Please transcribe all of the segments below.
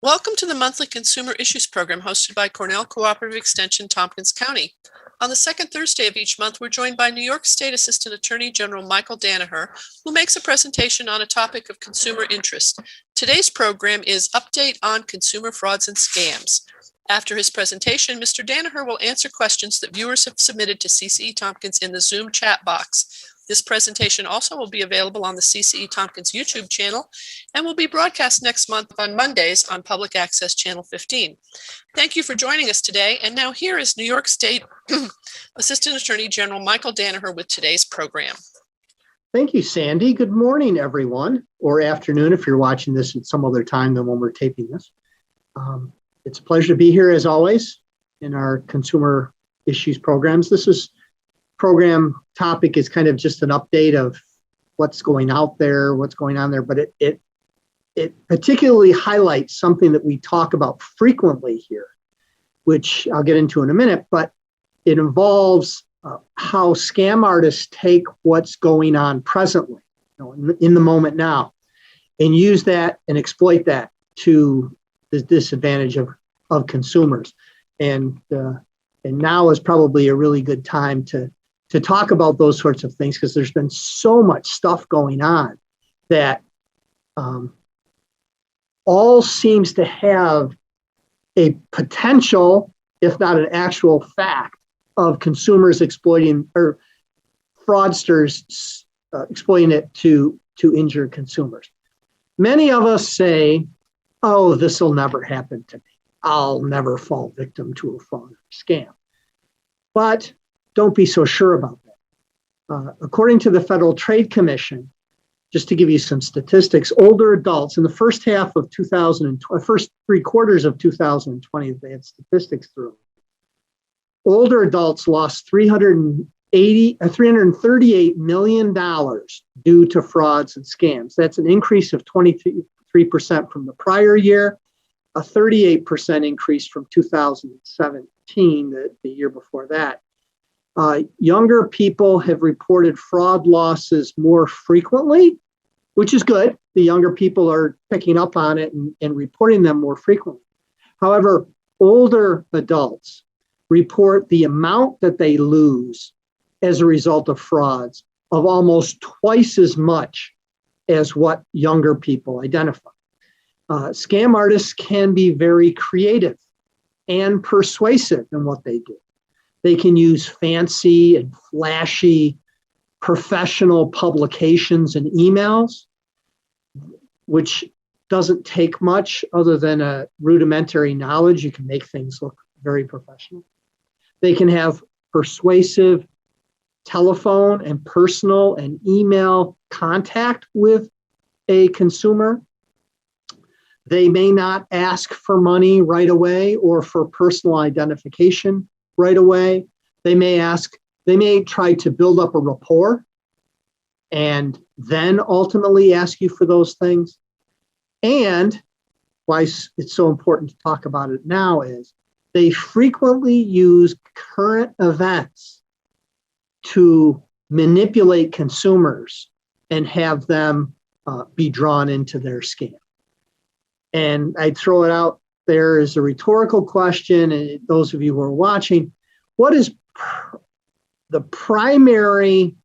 Welcome to the monthly Consumer Issues Program hosted by Cornell Cooperative Extension, Tompkins County. On the second Thursday of each month, we're joined by New York State Assistant Attorney General Michael Danaher, who makes a presentation on a topic of consumer interest. Today's program is Update on Consumer Frauds and Scams. After his presentation, Mr. Danaher will answer questions that viewers have submitted to CCE Tompkins in the Zoom chat box. This presentation also will be available on the CCE Tompkins YouTube channel and will be broadcast next month on Mondays on Public Access Channel 15. Thank you for joining us today. And now here is New York State Assistant Attorney General Michael Danaher with today's program. Thank you, Sandy. Good morning, everyone, or afternoon if you're watching this at some other time than when we're taping this. It's a pleasure to be here as always in our consumer issues programs. Program topic is kind of just an update of what's going out there, what's going on there, but it particularly highlights something that we talk about frequently here, which I'll get into in a minute, but it involves how scam artists take what's going on presently, in the moment now, and use that and exploit that to the disadvantage of consumers. And now is probably a really good time to talk about those sorts of things, because there's been so much stuff going on that all seems to have a potential, if not an actual fact, of consumers exploiting, or fraudsters exploiting it to injure consumers. Many of us say, oh, this will never happen to me. I'll never fall victim to a fraud or scam. But don't be so sure about that. According to the Federal Trade Commission, just to give you some statistics, older adults in the first half of 2020, first 3 quarters of 2020, they had statistics through. Older adults lost $338 million due to frauds and scams. That's an increase of 23% from the prior year, a 38% increase from 2017, the year before that. Younger people have reported fraud losses more frequently, which is good. The younger people are picking up on it and reporting them more frequently. However, older adults report the amount that they lose as a result of frauds of almost twice as much as what younger people identify. Scam artists can be very creative and persuasive in what they do. They can use fancy and flashy professional publications and emails, which doesn't take much other than a rudimentary knowledge. You can make things look very professional. They can have persuasive telephone and personal and email contact with a consumer. They may not ask for money right away or for personal identification right away. They may try to build up a rapport and then ultimately ask you for those things. And why it's so important to talk about it now is they frequently use current events to manipulate consumers and have them be drawn into their scam. And I'd throw it out there as a rhetorical question, and those of you who are watching, what is the primary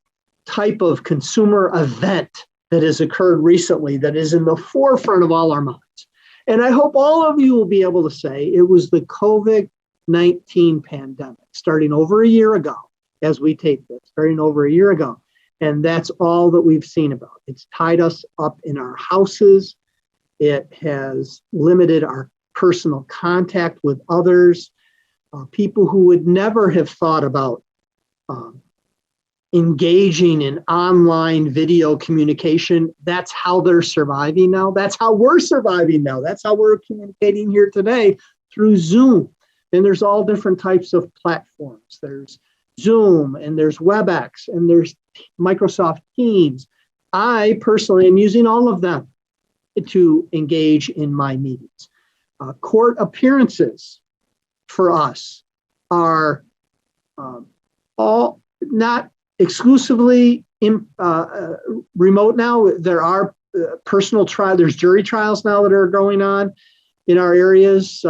type of consumer event that has occurred recently that is in the forefront of all our minds? And I hope all of you will be able to say it was the COVID-19 pandemic, starting over a year ago, as we tape this, starting over a year ago. And that's all that we've seen about. It's tied us up in our houses. It has limited our personal contact with others. People who would never have thought about engaging in online video communication, that's how they're surviving now. That's how we're surviving now. That's how we're communicating here today through Zoom. And there's all different types of platforms. There's Zoom, and there's WebEx, and there's Microsoft Teams. I personally am using all of them to engage in my meetings. Court appearances for us are all not exclusively remote now. There are personal trial. There's jury trials now that are going on. in our areas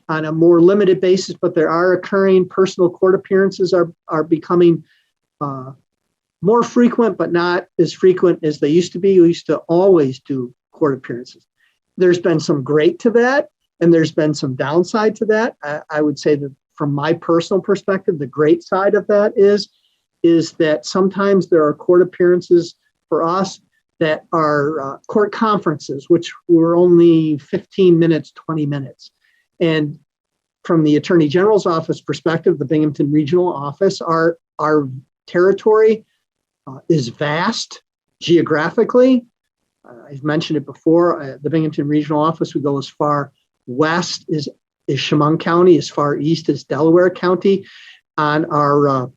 on a more limited basis, but there are occurring. Personal court appearances are becoming more frequent, but not as frequent as they used to be. We used to always do court appearances. There's been some great to that, and there's been some downside to that. I would say that from my personal perspective, the great side of that is that sometimes there are court appearances for us that are court conferences, which were only 15 minutes, 20 minutes. And from the Attorney General's office perspective, the Binghamton Regional Office, our territory is vast geographically. I've mentioned it before. The Binghamton Regional Office, we go as far west as Chemung County, as far east as Delaware County. On our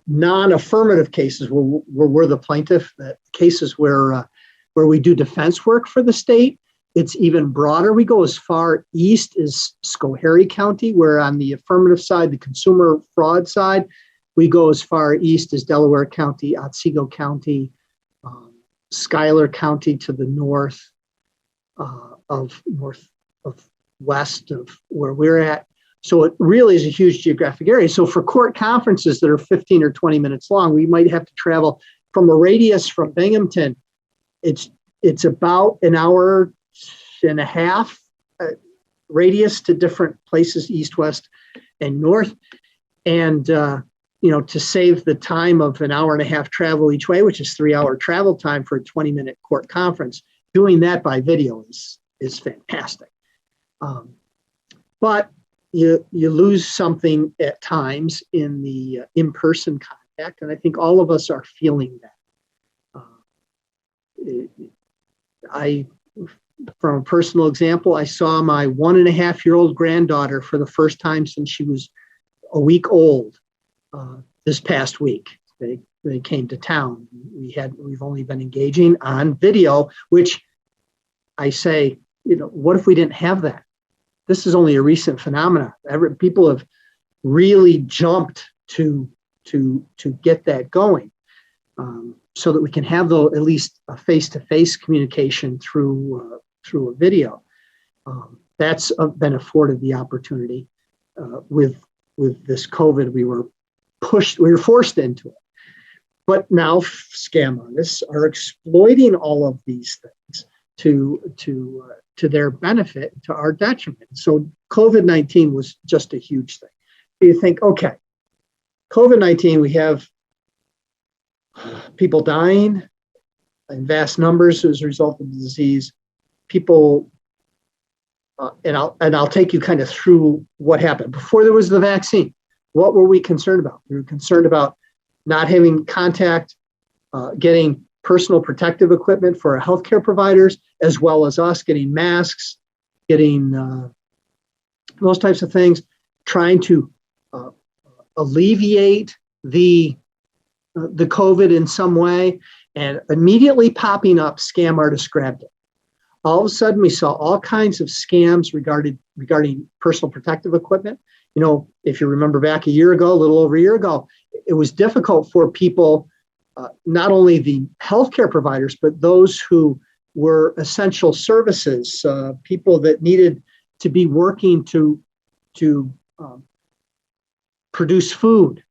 non-affirmative cases, where we're the plaintiff, cases where we do defense work for the state, it's even broader. We go as far east as Schoharie County, where on the affirmative side, the consumer fraud side, we go as far east as Delaware County, Otsego County, Schuyler County to the west of where we're at. So it really is a huge geographic area. So for court conferences that are 15 or 20 minutes long, we might have to travel from a radius from Binghamton. It's about an hour and a half radius to different places, east, west, and north. And, to save the time of an hour and a half travel each way, which is 3-hour travel time for a 20-minute court conference, doing that by video is fantastic. But you lose something at times in the in-person contact, and I think all of us are feeling that. From a personal example, I saw my 1.5-year-old granddaughter for the first time since she was a week old this past week. They came to town. We've only been engaging on video, which I say, what if we didn't have that? This is only a recent phenomenon. People have really jumped to get that going, so that we can have at least a face-to-face communication through a video. That's been afforded the opportunity. With this COVID, we were forced into it. But now scam artists are exploiting all of these things to their benefit, to our detriment. So COVID-19 was just a huge thing. You think, okay, COVID-19, we have people dying in vast numbers as a result of the disease. People, and I'll take you kind of through what happened. Before there was the vaccine, what were we concerned about? We were concerned about not having contact, getting personal protective equipment for our healthcare providers, as well as us getting masks, getting those types of things, trying to alleviate the COVID in some way, and immediately popping up, scam artists grabbed it. All of a sudden, we saw all kinds of scams regarding personal protective equipment. If you remember back a little over a year ago, it was difficult for people, not only the healthcare providers, but those who were essential services, people that needed to be working to produce food,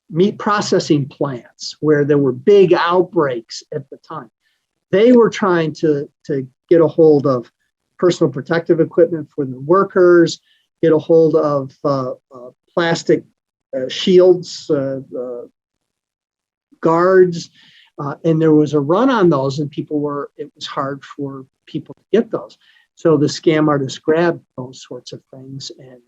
meat processing plants where there were big outbreaks at the time. They were trying to get a hold of personal protective equipment for the workers, get a hold of plastic shields, guards, and there was a run on those, and it was hard for people to get those. So the scam artists grabbed those sorts of things, and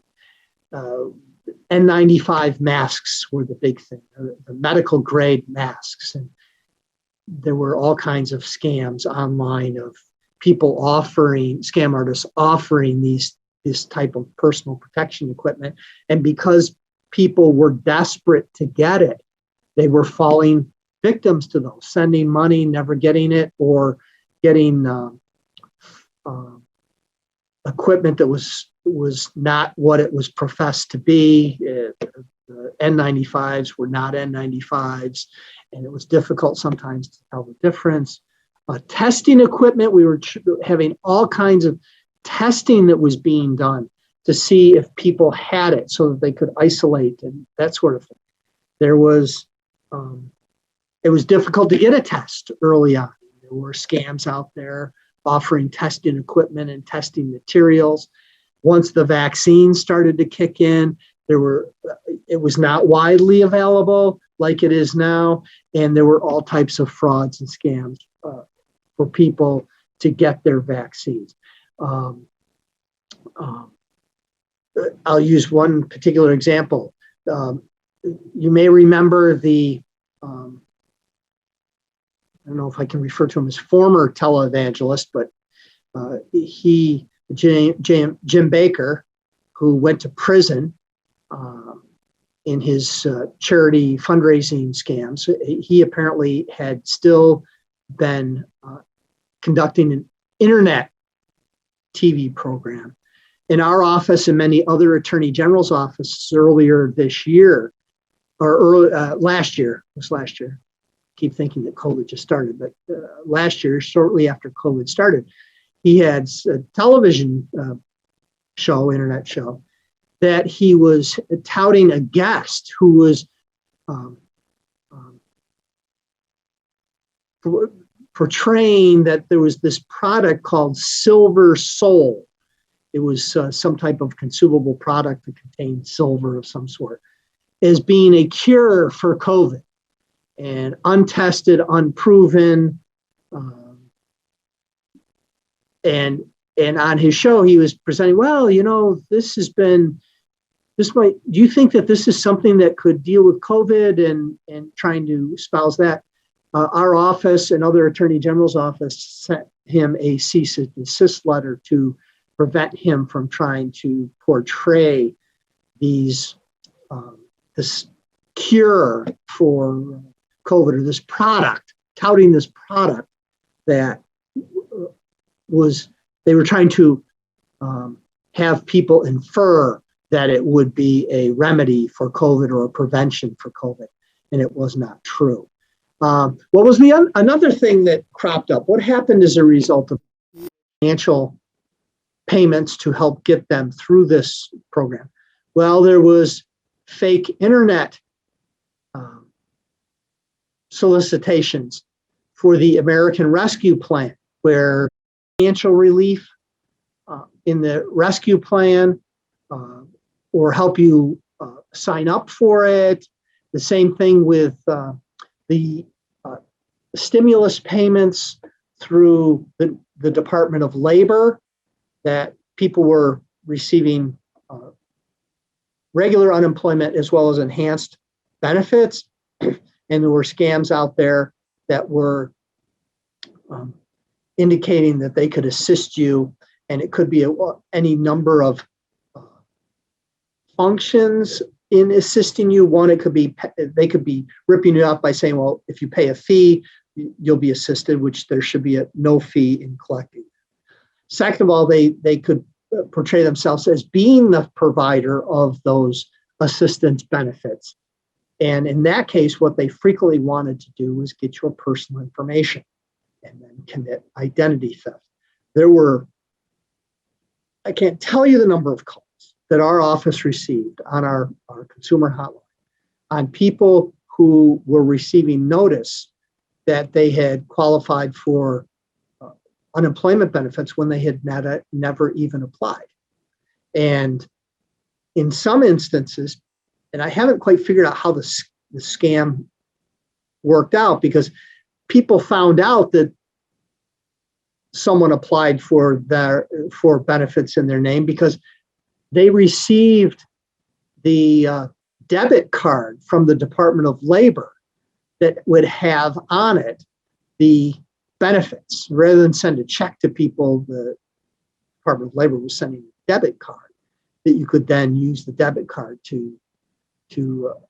N95 masks were the big thing, the medical grade masks. And there were all kinds of scams online of people scam artists offering this type of personal protection equipment. And because people were desperate to get it, they were falling victims to those, sending money, never getting it, or getting equipment that was not what it was professed to be. The N95s were not N95s, and it was difficult sometimes to tell the difference. Testing equipment. We were having all kinds of testing that was being done to see if people had it so that they could isolate and that sort of thing. There was, it was difficult to get a test early on. There were scams out there offering testing equipment and testing materials. Once the vaccine started to kick in, it was not widely available like it is now, and there were all types of frauds and scams for people to get their vaccines. I'll use one particular example. You may remember I don't know if I can refer to him as former televangelist, but Jim Baker, who went to prison in his charity fundraising scams. He apparently had still been conducting an internet TV program. In our office and many other attorney general's offices earlier this year, or last year, keep thinking that COVID just started, but last year, shortly after COVID started, he had a television internet show, that he was touting a guest who was portraying that there was this product called Silver Soul. It was some type of consumable product that contained silver of some sort, as being a cure for COVID, and untested, unproven. And on his show, he was presenting, well, do you think that this is something that could deal with COVID, and trying to espouse that? Our office and other attorney general's office sent him a cease and desist letter to prevent him from trying to portray this cure for COVID, or this product, touting this product that they were trying to have people infer that it would be a remedy for COVID or a prevention for COVID, and it was not true. What was another thing that cropped up? What happened as a result of financial payments to help get them through this program? Well, there was fake internet solicitations for the American Rescue Plan, where financial relief in the rescue plan, or help you sign up for it. The same thing with the stimulus payments through the Department of Labor, that people were receiving regular unemployment as well as enhanced benefits. And there were scams out there that were indicating that they could assist you, and it could be any number of functions in assisting you. One, it could be they could be ripping you off by saying, well, if you pay a fee, you'll be assisted, which there should be no fee in collecting. Second of all, they could portray themselves as being the provider of those assistance benefits. And in that case, what they frequently wanted to do was get your personal information and then commit identity theft. I can't tell you the number of calls that our office received on our consumer hotline on people who were receiving notice that they had qualified for unemployment benefits when they had never even applied. And in some instances, and I haven't quite figured out how the scam worked out, because people found out that someone applied for benefits in their name because they received the debit card from the Department of Labor that would have on it the benefits. Rather than send a check to people, the Department of Labor was sending a debit card that you could then use the debit card to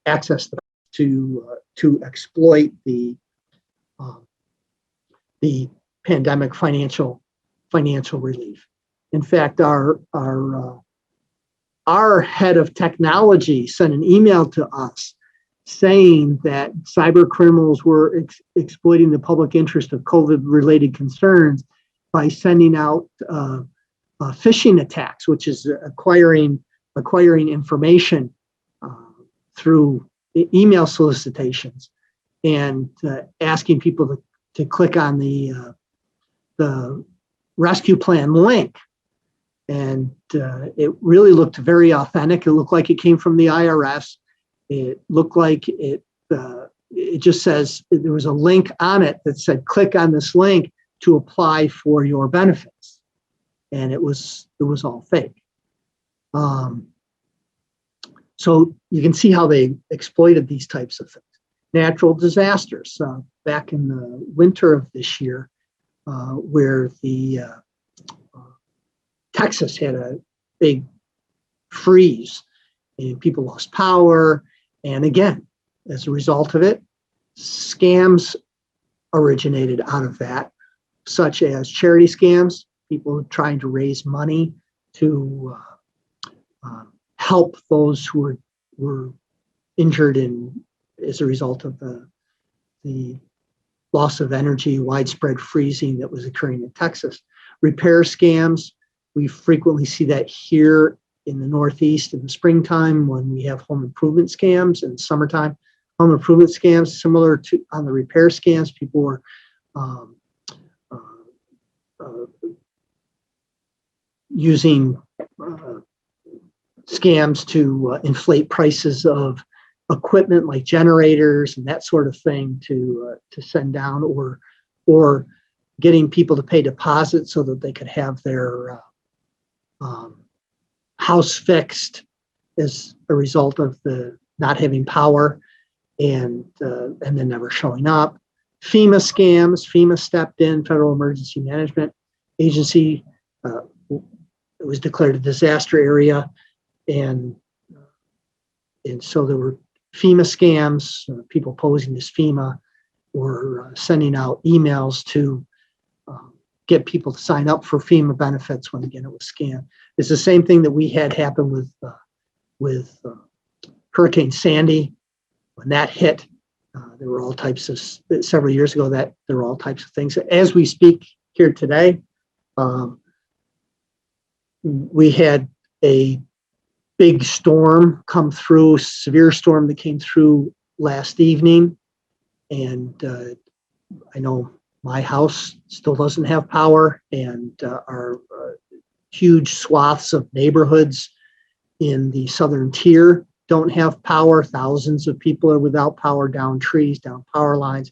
access to exploit the pandemic financial relief. In fact, our head of technology sent an email to us saying that cyber criminals were exploiting the public interest of COVID-related concerns by sending out phishing attacks, which is acquiring information through email solicitations and asking people to click on the rescue plan link. And it really looked very authentic. It looked like it came from the IRS. It looked like it just says there was a link on it that said, click on this link to apply for your benefits. And it was all fake. So you can see how they exploited these types of things. Natural disasters. Back in the winter of this year, where the Texas had a big freeze and people lost power. And again, as a result of it, scams originated out of that, such as charity scams, people trying to raise money to help those who were injured as a result of the loss of energy, widespread freezing that was occurring in Texas. Repair scams, we frequently see that here in the Northeast in the springtime when we have home improvement scams, and summertime home improvement scams, similar to on the repair scams, people were using scams to inflate prices of equipment like generators and that sort of thing to send down, or getting people to pay deposits so that they could have their house fixed as a result of the not having power and then never showing up. FEMA scams. FEMA stepped in, Federal Emergency Management Agency. It was declared a disaster area, and so there were FEMA scams. People posing as FEMA were sending out emails to get people to sign up for FEMA benefits when, again, it was scam. It's the same thing that we had happen with Hurricane Sandy. When that hit, there were all types of, several years ago, that there were all types of things. As we speak here today, we had a big storm come through, severe storm that came through last evening. And I know my house still doesn't have power, and our huge swaths of neighborhoods in the southern tier don't have power. Thousands of people are without power, down trees, down power lines.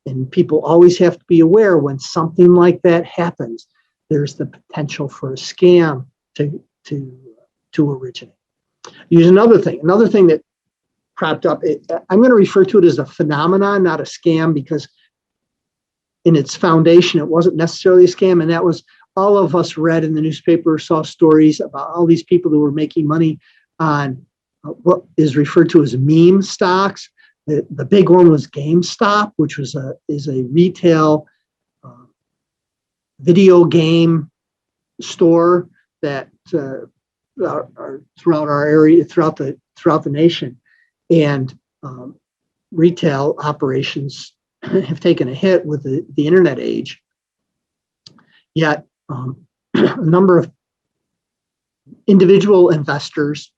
And people always have to be aware when something like that happens, there's the potential for a scam to originate. Use another thing that cropped up. I'm going to refer to it as a phenomenon, not a scam, because in its foundation, it wasn't necessarily a scam. And that was, all of us read in the newspaper, saw stories about all these people who were making money on what is referred to as meme stocks. The big one was GameStop, which is a retail video game store that are throughout our area, throughout the nation, and retail operations have taken a hit with the internet age. Yet a number of individual investors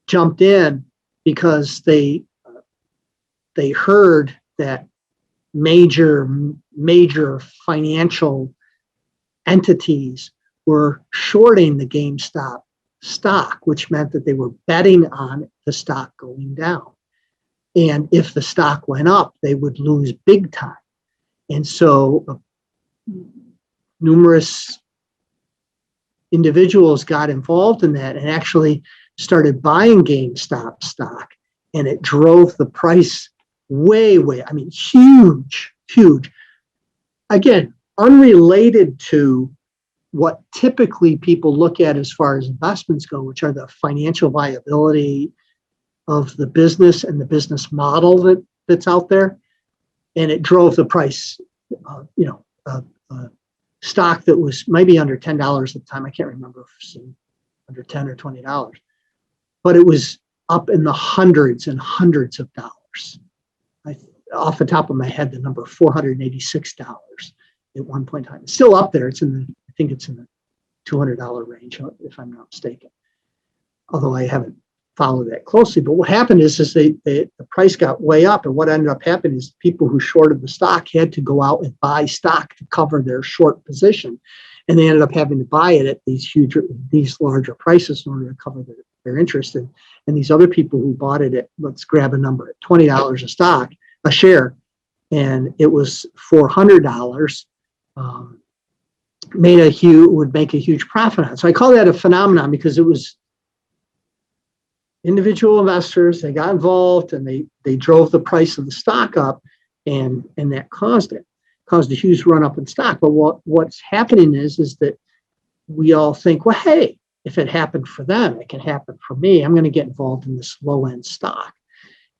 jumped in because they heard that major financial entities were shorting the GameStop stock, which meant that they were betting on the stock going down. And if the stock went up, they would lose big time. And so numerous individuals got involved in that and actually started buying GameStop stock, and it drove the price way, I mean, huge. Again, unrelated to what typically people look at as far as investments go, which are the financial viability of the business and the business model that's out there. And it drove the price, stock that was maybe under $10 at the time. I can't remember if it was under $10 or $20, but it was up in the hundreds and hundreds of dollars. Off the top of my head, the number $486 at one point in time. It's still up there. I think it's in the $200 range, if I'm not mistaken. Although I haven't followed that closely. But what happened is the price got way up, and what ended up happening is people who shorted the stock had to go out and buy stock to cover their short position, and they ended up having to buy it at these larger prices in order to cover their interest. And these other people who bought it at, let's grab a number, at $20 a share, and it was $400. Would make a huge profit on it. So I call that a phenomenon because it was individual investors. They got involved and they drove the price of the stock up, and that caused a huge run up in stock. But what's happening is that we all think, well, hey, if it happened for them, it can happen for me. I'm going to get involved in this low end stock.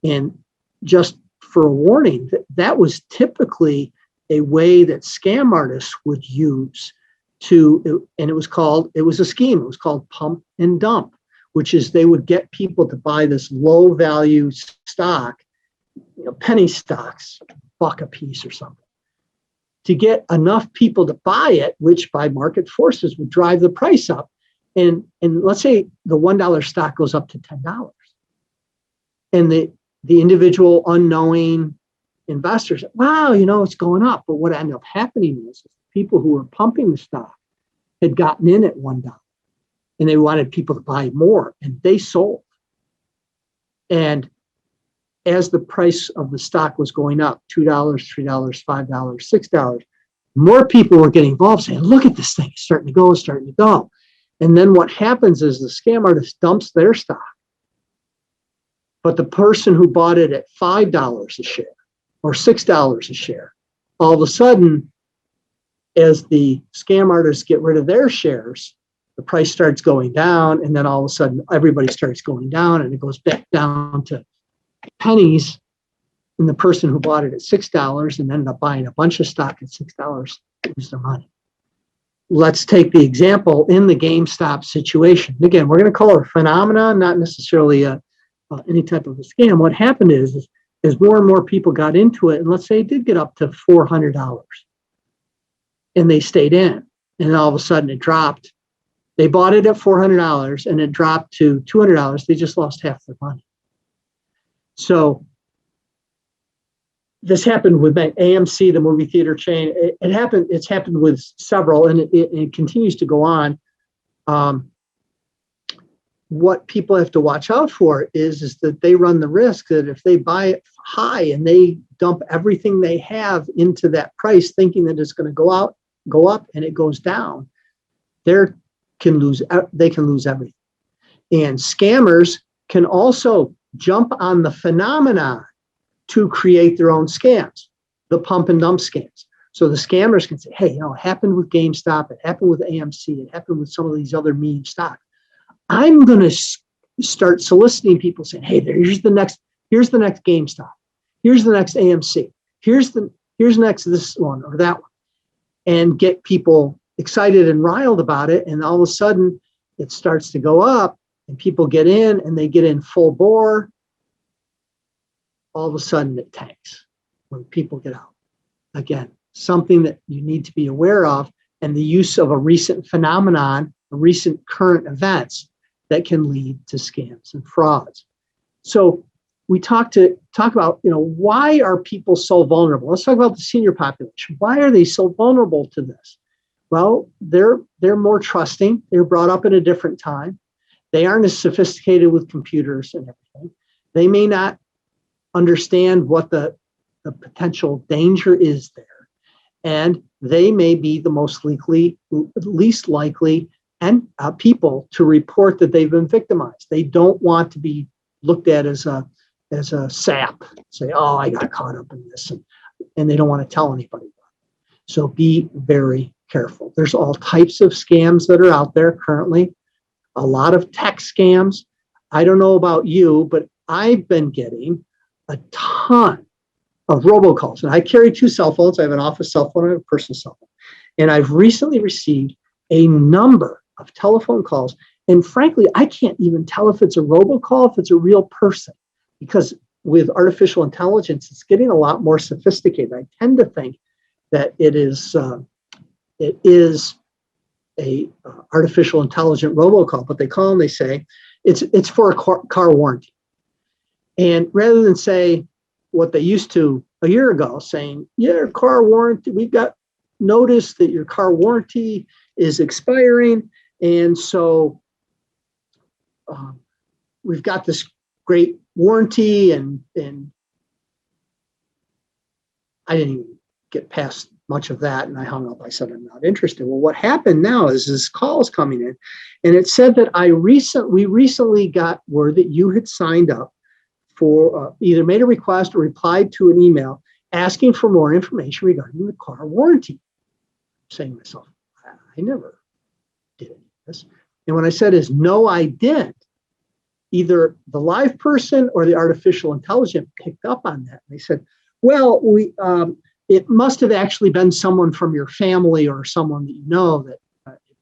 And just for a warning, that was typically a way that scam artists would use and it was a scheme. It was called pump and dump, which is they would get people to buy this low value stock, penny stocks, $1 a piece or something, to get enough people to buy it, which by market forces would drive the price up. And let's say the $1 stock goes up to $10, and the individual unknowing investors, wow, it's going up. But what ended up happening is people who were pumping the stock had gotten in at $1, and they wanted people to buy more, and they sold. And as the price of the stock was going up, $2, $3, $5, $6, more people were getting involved saying, look at this thing, it's starting to go. And then what happens is the scam artist dumps their stock. But the person who bought it at $5 a share or $6 a share, all of a sudden, as the scam artists get rid of their shares, the price starts going down, and then all of a sudden everybody starts going down, and it goes back down to pennies. And the person who bought it at $6 and ended up buying a bunch of stock at $6 lose their money. Let's take the example in the GameStop situation. Again, we're going to call it a phenomenon, not necessarily any type of a scam. What happened is as more and more people got into it, and let's say it did get up to $400, and they stayed in, and then all of a sudden it dropped. They bought it at $400 and it dropped to $200. They just lost half their money. So this happened with AMC, the movie theater chain. It's happened with several, and it continues to go on. What people have to watch out for is that they run the risk that if they buy it high and they dump everything they have into that price, thinking that it's going to go up, and it goes down, they can lose everything. And scammers can also jump on the phenomenon to create their own scams, the pump and dump scams. So the scammers can say, hey, it happened with GameStop, it happened with AMC, it happened with some of these other meme stocks. I'm going to start soliciting people saying, hey, here's the next GameStop, here's the next AMC, here's next this one or that one, and get people excited and riled about it. And all of a sudden it starts to go up, and people get in, and they get in full bore. All of a sudden it tanks when people get out. Again, something that you need to be aware of, and the use of a recent phenomenon, recent current events that can lead to scams and frauds. So we talk about, why are people so vulnerable? Let's talk about the senior population. Why are they so vulnerable to this? Well, they're more trusting. They're brought up in a different time. They aren't as sophisticated with computers and everything. They may not understand what the potential danger is there. And they may be the least likely and people to report that they've been victimized. They don't want to be looked at as a sap, say, oh, I got caught up in this, and they don't want to tell anybody. So be very careful. There's all types of scams that are out there currently, a lot of tech scams. I don't know about you, but I've been getting a ton of robocalls. And I carry 2 cell phones. I have an office cell phone and a personal cell phone. And I've recently received a number of telephone calls. And frankly, I can't even tell if it's a robocall, if it's a real person, because with artificial intelligence, it's getting a lot more sophisticated. I tend to think that it is a artificial intelligent robocall, but they call them, they say it's for a car warranty. And rather than say what they used to a year ago, saying, your car warranty, we've got notice that your car warranty is expiring. And so we've got this great warranty, and I didn't even get past much of that, and I hung up. I said, I'm not interested. Well, what happened now is this call is coming in, and it said that we recently got word that you had signed up for either made a request or replied to an email asking for more information regarding the car warranty. I'm saying to myself, I never did any of this. And what I said is, no, I didn't. Either the live person or the artificial intelligence picked up on that. And they said, well, it must have actually been someone from your family or someone that you know that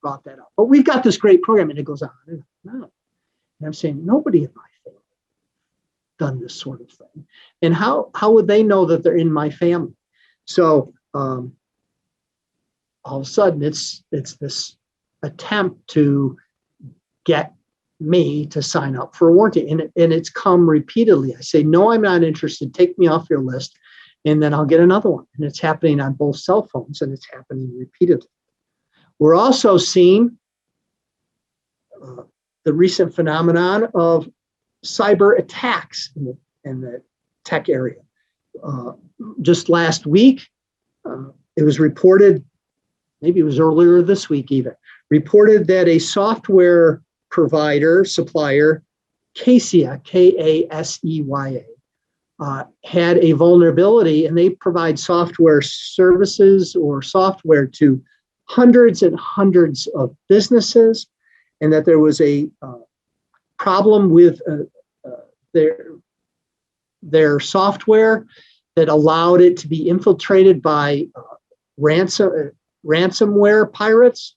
brought that up. But we've got this great program, and it goes on and on. And I'm saying, nobody in my family done this sort of thing. And how would they know that they're in my family? So all of a sudden, it's this attempt to get me to sign up for a warranty. And it's come repeatedly. I say, no, I'm not interested. Take me off your list. And then I'll get another one. And it's happening on both cell phones, and it's happening repeatedly. We're also seeing the recent phenomenon of cyber attacks in the tech area. Just last week, it was reported, maybe it was earlier this week even, reported that a software provider, supplier, Kaseya, Kaseya, had a vulnerability, and they provide software services or software to hundreds and hundreds of businesses, and that there was a problem with their software that allowed it to be infiltrated by ransomware pirates.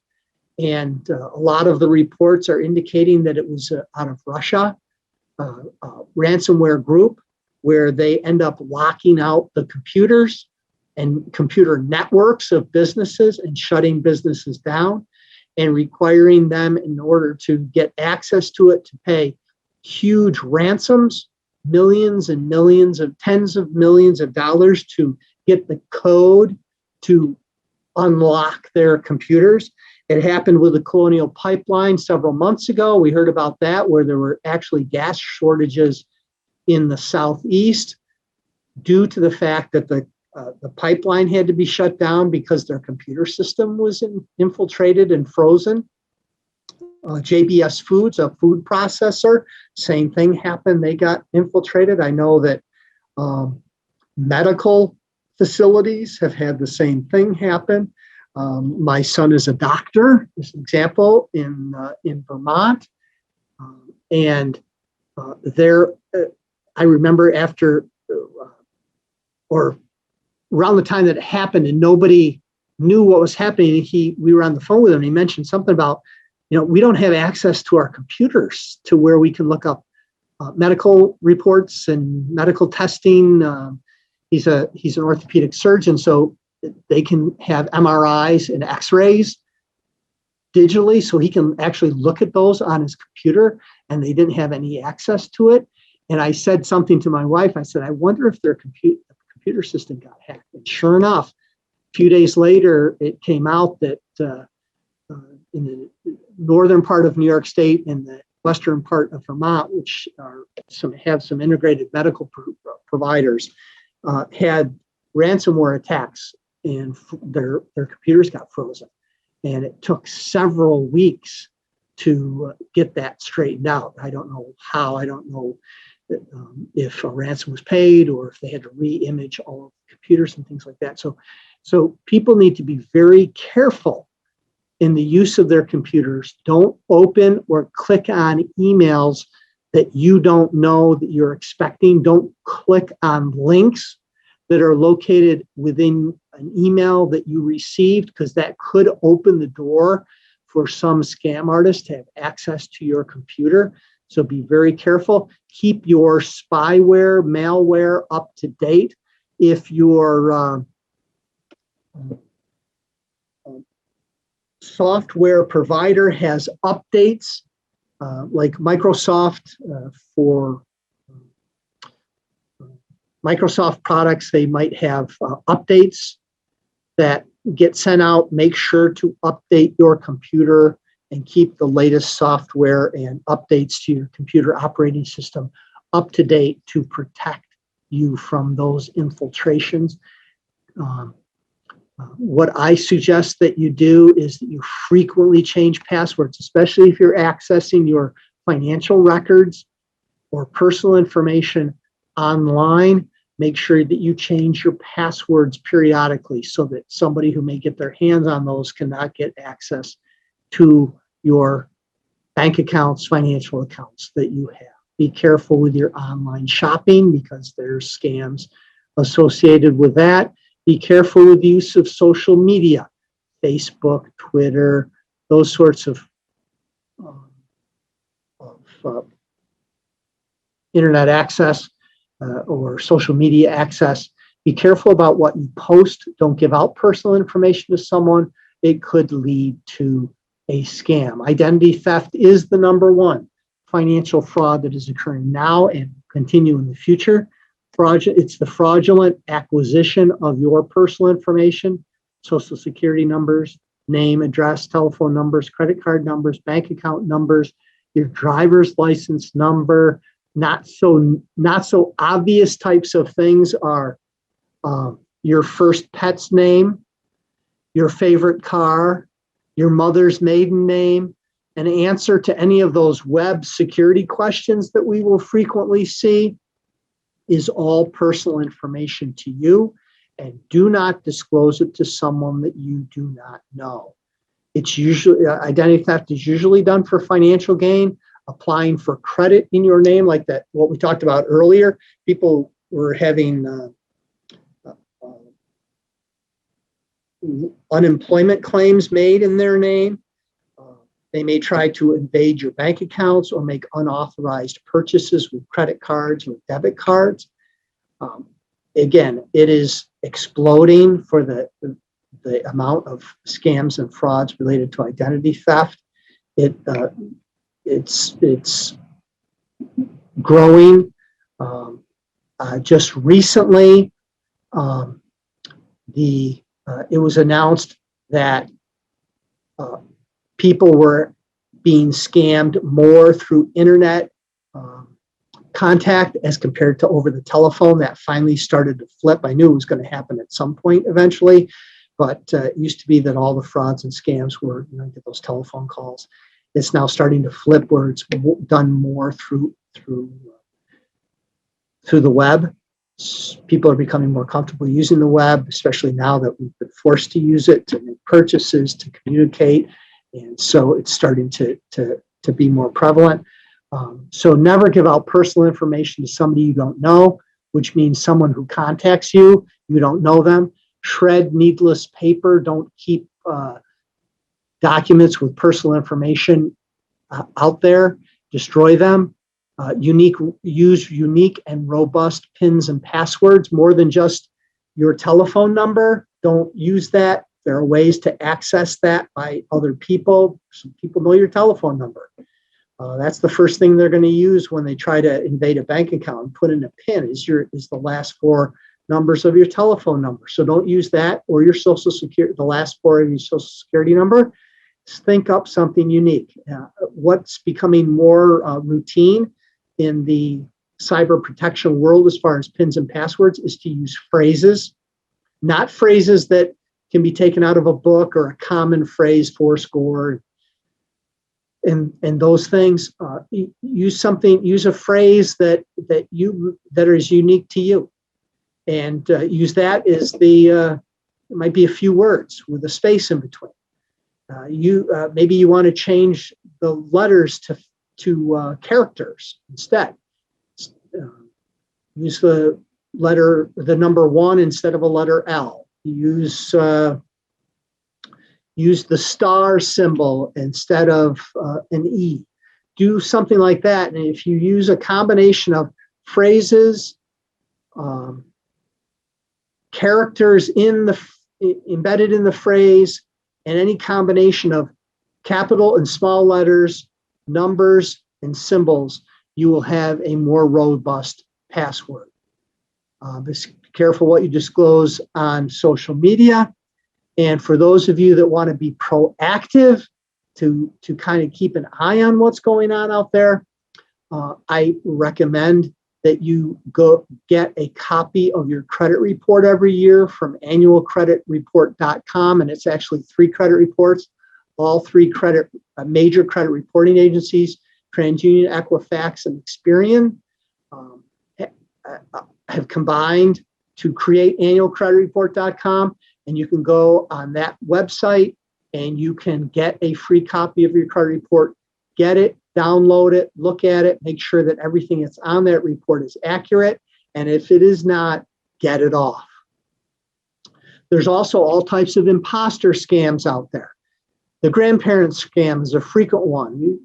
And a lot of the reports are indicating that it was out of Russia, a ransomware group, where they end up locking out the computers and computer networks of businesses and shutting businesses down and requiring them, in order to get access to it, to pay huge ransoms, millions and millions of tens of millions of dollars to get the code to unlock their computers. It happened with the Colonial Pipeline several months ago. We heard about that, where there were actually gas shortages in the Southeast due to the fact that the pipeline had to be shut down because their computer system was infiltrated and frozen. JBS Foods, a food processor, same thing happened. They got infiltrated. I know that medical facilities have had the same thing happen. My son is a doctor, as an example, in Vermont. I remember after or around the time that it happened and nobody knew what was happening, we were on the phone with him and he mentioned something about, we don't have access to our computers to where we can look up medical reports and medical testing. He's an orthopedic surgeon, so they can have MRIs and X-rays digitally, so he can actually look at those on his computer, and they didn't have any access to it. And I said something to my wife. I said, I wonder if their computer system got hacked. And sure enough, a few days later, it came out that in the northern part of New York State and the western part of Vermont, which have some integrated medical providers, had ransomware attacks, and their computers got frozen. And it took several weeks to get that straightened out. I don't know how. I don't know if a ransom was paid or if they had to re-image all of the computers and things like that. So people need to be very careful in the use of their computers. Don't open or click on emails that you don't know that you're expecting. Don't click on links that are located within an email that you received, because that could open the door for some scam artist to have access to your computer. So be very careful. Keep your spyware, malware up to date. If your software provider has updates, like Microsoft, for Microsoft products, they might have updates that get sent out. Make sure to update your computer and keep the latest software and updates to your computer operating system up to date to protect you from those infiltrations. What I suggest that you do is that you frequently change passwords, especially if you're accessing your financial records or personal information online. Make sure that you change your passwords periodically so that somebody who may get their hands on those cannot get access to your bank accounts, financial accounts that you have. Be careful with your online shopping because there's scams associated with that. Be careful with the use of social media, Facebook, Twitter, those sorts of internet access or social media access. Be careful about what you post. Don't give out personal information to someone. It could lead to a scam. Identity theft is the number one financial fraud that is occurring now and continue in the future. It's the fraudulent acquisition of your personal information, social security numbers, name, address, telephone numbers, credit card numbers, bank account numbers, your driver's license number. Not so obvious types of things are your first pet's name, your favorite car, your mother's maiden name. An answer to any of those web security questions that we will frequently see is all personal information to you, and do not disclose it to someone that you do not know. It's usually identity theft is usually done for financial gain, applying for credit in your name, like that, what we talked about earlier. People were having unemployment claims made in their name. They may try to invade your bank accounts or make unauthorized purchases with credit cards or debit cards. Again, it is exploding for the amount of scams and frauds related to identity theft. It's growing. Just recently, it was announced that people were being scammed more through internet contact as compared to over the telephone. That finally started to flip. I knew it was going to happen at some point eventually, but it used to be that all the frauds and scams were, get those telephone calls. It's now starting to flip where it's done more through the web. People are becoming more comfortable using the web, especially now that we've been forced to use it to make purchases, to communicate. And so it's starting to be more prevalent. So never give out personal information to somebody you don't know, which means someone who contacts you, you don't know them. Shred needless paper. Don't keep documents with personal information out there. Destroy them. Use unique and robust PINs and passwords more than just your telephone number. Don't use that. There are ways to access that by other people. Some people know your telephone number. That's the first thing they're going to use when they try to invade a bank account and put in a PIN is the last four numbers of your telephone number. So don't use that or your social security, the last four of your social security number. Just think up something unique. What's becoming more routine in the cyber protection world as far as PINs and passwords is to use phrases, not phrases that can be taken out of a book or a common phrase, fourscore, and those things. Use a phrase that is unique to you, and use that as it might be a few words with a space in between. Maybe you want to change the letters to characters instead. Use the number 1 instead of a letter L. Use the star symbol instead of an E. do something like that. And if you use a combination of phrases, characters embedded in the phrase, and any combination of capital and small letters, numbers, and symbols, you will have a more robust password. Be careful what you disclose on social media. And for those of you that want to be proactive to kind of keep an eye on what's going on out there, I recommend that you go get a copy of your credit report every year from annualcreditreport.com. And it's actually 3 credit reports. All 3 major credit reporting agencies, TransUnion, Equifax, and Experian, have combined to create annualcreditreport.com. And you can go on that website and you can get a free copy of your credit report. Get it, download it, look at it, make sure that everything that's on that report is accurate. And if it is not, get it off. There's also all types of imposter scams out there. The grandparent scam is a frequent one.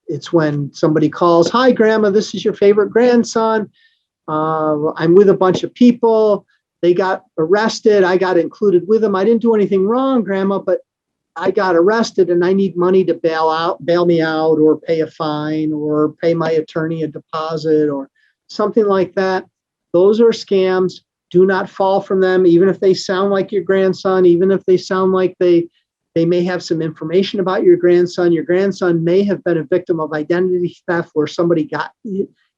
It's when somebody calls, "Hi, Grandma, this is your favorite grandson. I'm with a bunch of people. They got arrested. I got included with them. I didn't do anything wrong, Grandma, but I got arrested and I need money to bail me out or pay a fine or pay my attorney a deposit," or something like that. Those are scams. Do not fall from them, even if they sound like your grandson, even if they sound like they may have some information about your grandson. Your grandson may have been a victim of identity theft where somebody got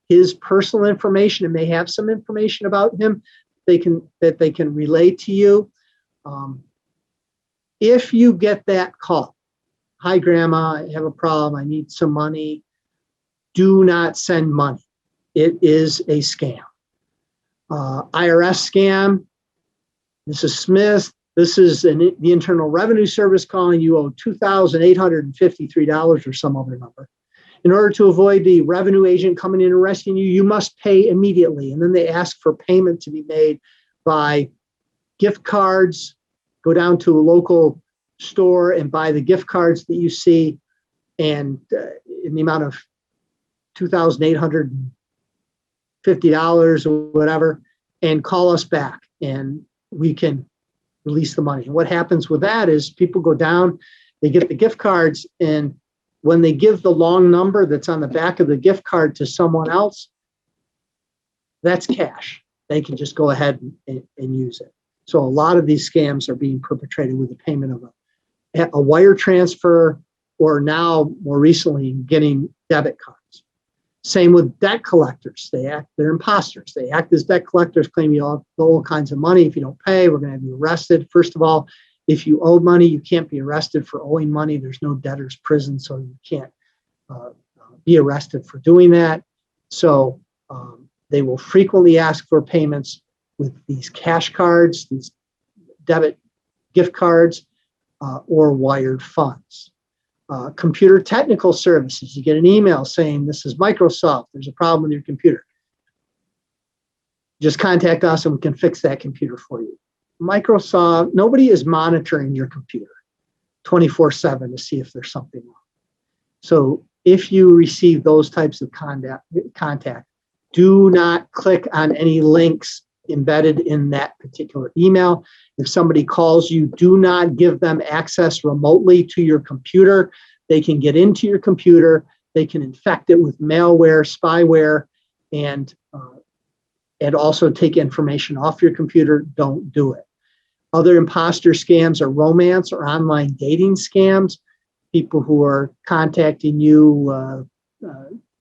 his personal information and may have some information about him that they can relay to you. If you get that call, "Hi, Grandma, I have a problem. I need some money," do not send money. It is a scam. IRS scam. Mrs. Smith, this is the Internal Revenue Service calling you owe $2,853 or some other number. In order to avoid the revenue agent coming in and arresting you, you must pay immediately. And then they ask for payment to be made by gift cards. Go down to a local store and buy the gift cards that you see, and in the amount of $2,850 or whatever, and call us back and we can release the money. And what happens with that is people go down, they get the gift cards, and when they give the long number that's on the back of the gift card to someone else, that's cash. They can just go ahead and use it. So a lot of these scams are being perpetrated with the payment of a wire transfer, or now more recently getting debit cards. Same with debt collectors. They're imposters. They act as debt collectors, claim you owe all kinds of money. If you don't pay, we're going to have you arrested. First of all, if you owe money, you can't be arrested for owing money. There's no debtor's prison, so you can't be arrested for doing that. So they will frequently ask for payments with these cash cards, these debit gift cards, or wired funds. Computer technical services. You get an email saying, "This is Microsoft. There's a problem with your computer. Just contact us and we can fix that computer for you." Microsoft, nobody is monitoring your computer 24/7 to see if there's something wrong. So if you receive those types of contact, do not click on any links embedded in that particular email. If somebody calls you, do not give them access remotely to your computer. They can get into your computer, they can infect it with malware, spyware, and also take information off your computer. Don't do it. Other imposter scams are romance or online dating scams. People who are contacting you,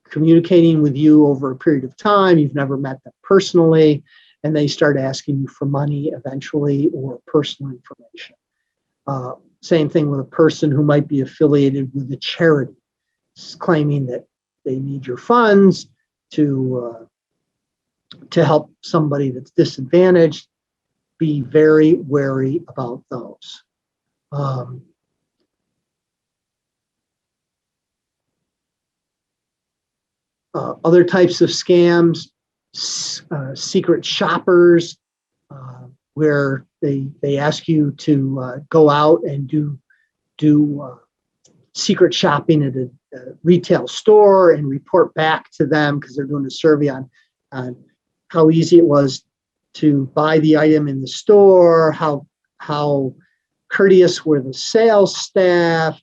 communicating with you over a period of time. You've never met them personally, and they start asking you for money eventually or personal information. Same thing with a person who might be affiliated with a charity, claiming that they need your funds to help somebody that's disadvantaged. Be very wary about those. Other types of scams, secret shoppers, where they ask you to go out and do secret shopping at a retail store and report back to them because they're doing a survey on how easy it was to buy the item in the store, how courteous were the sales staff,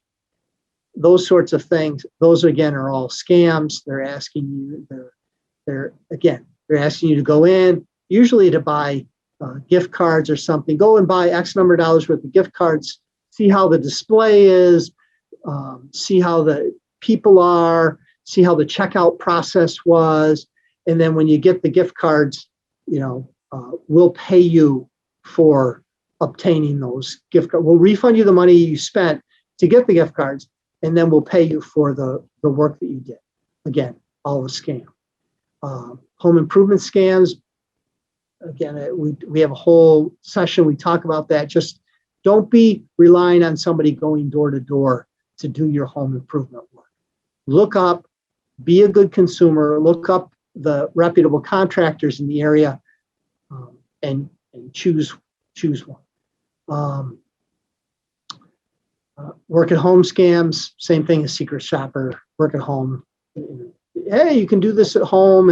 those sorts of things. Those again are all scams. They're asking you, they're asking you to go in, usually to buy gift cards or something. Go and buy X number of dollars worth of gift cards, see how the display is, see how the people are, see how the checkout process was. And then when you get the gift cards, we'll pay you for obtaining those gift cards. We'll refund you the money you spent to get the gift cards, and then we'll pay you for the work that you did. Again, all a scam. Home improvement scams. Again, we have a whole session. We talk about that. Just don't be relying on somebody going door to door to do your home improvement work. Look up, be a good consumer, look up the reputable contractors in the area, and choose one. Work at home scams, same thing as secret shopper. Work at home. Hey, you can do this at home,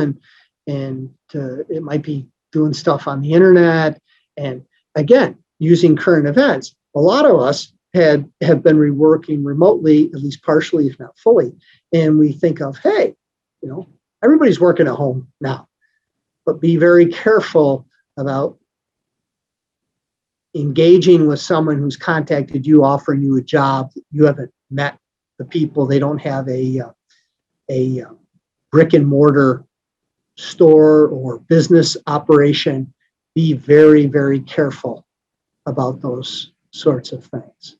and it might be doing stuff on the internet. And again, using current events, a lot of us have been working remotely, at least partially, if not fully. And we think of, hey, everybody's working at home now, but be very careful about engaging with someone who's contacted you, offering you a job. You haven't met the people. They don't have a brick and mortar store or business operation. Be very, very careful about those sorts of things.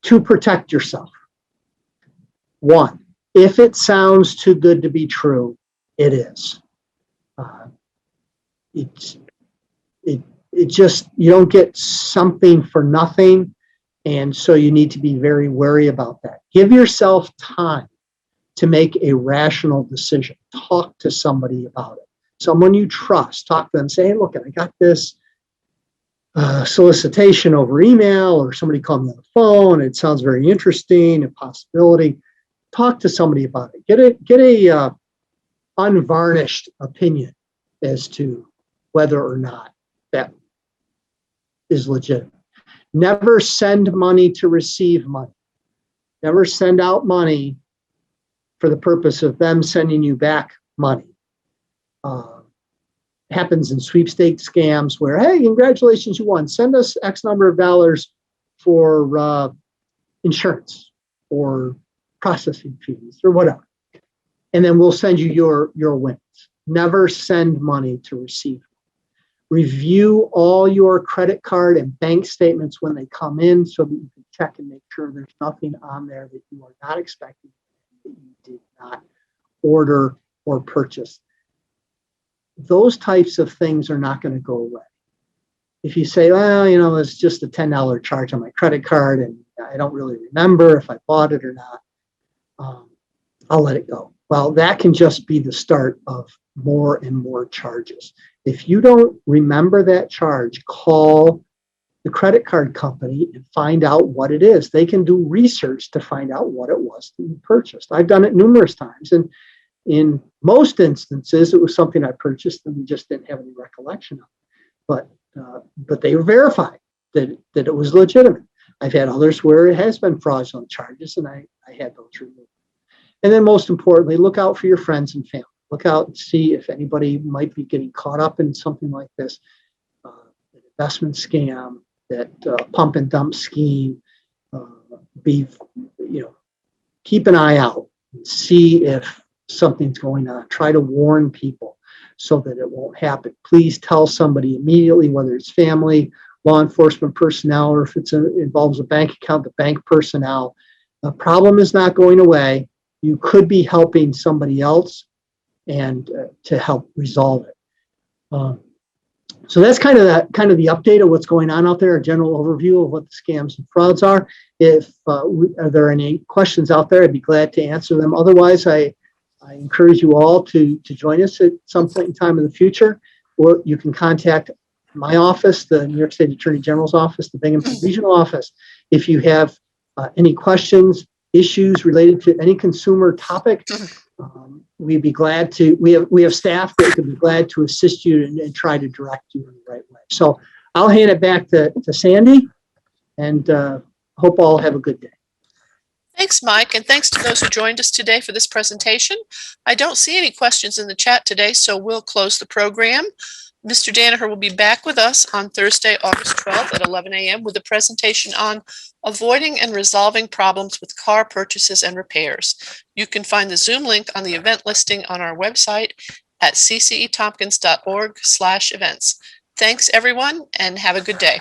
To protect yourself. One, if it sounds too good to be true, it is. It just, you don't get something for nothing. And so you need to be very wary about that. Give yourself time to make a rational decision. Talk to somebody about it. Someone you trust. Talk to them. Say, hey, look, I got this solicitation over email, or somebody called me on the phone. It sounds very interesting, a possibility. Talk to somebody about it. Get a unvarnished opinion as to whether or not that is legitimate. Never send money to receive money. Never send out money for the purpose of them sending you back money. Happens in sweepstakes scams where, hey, congratulations, you won. Send us X number of dollars for insurance or processing fees or whatever. And then we'll send you your wins. Never send money to receive. Review all your credit card and bank statements when they come in so that you can check and make sure there's nothing on there that you are not expecting, that you did not order or purchase. Those types of things are not going to go away. If you say, well, it's just a $10 charge on my credit card and I don't really remember if I bought it or not, I'll let it go. Well, that can just be the start of more and more charges. If you don't remember that charge, call the credit card company and find out what it is. They can do research to find out what it was that you purchased. I've done it numerous times. And in most instances, it was something I purchased and we just didn't have any recollection of. But they verified that it was legitimate. I've had others where it has been fraudulent charges, and I had those removed. And then most importantly, look out for your friends and family. Look out and see if anybody might be getting caught up in something like this, an investment scam, that pump and dump scheme. Keep an eye out and see if something's going on. Try to warn people so that it won't happen. Please tell somebody immediately, whether it's family, law enforcement personnel, or if it involves a bank account, the bank personnel. The problem is not going away. You could be helping somebody else and to help resolve it. So that's kind of the update of what's going on out there, a general overview of what the scams and frauds are. If are there any questions out there, I'd be glad to answer them. Otherwise, I encourage you all to join us at some point in time in the future, or you can contact my office, the New York State Attorney General's office, the Binghamton Regional office. If you have any questions, issues related to any consumer topic, we'd be glad to. We have staff that could be glad to assist you and try to direct you in the right way. So I'll hand it back to Sandy, and hope all have a good day. Thanks, Mike, and thanks to those who joined us today for this presentation. I don't see any questions in the chat today, so we'll close the program. Mr. Danaher will be back with us on Thursday, August 12th at 11 a.m. with a presentation on avoiding and resolving problems with car purchases and repairs. You can find the Zoom link on the event listing on our website at ccetompkins.org/events. Thanks, everyone, and have a good day.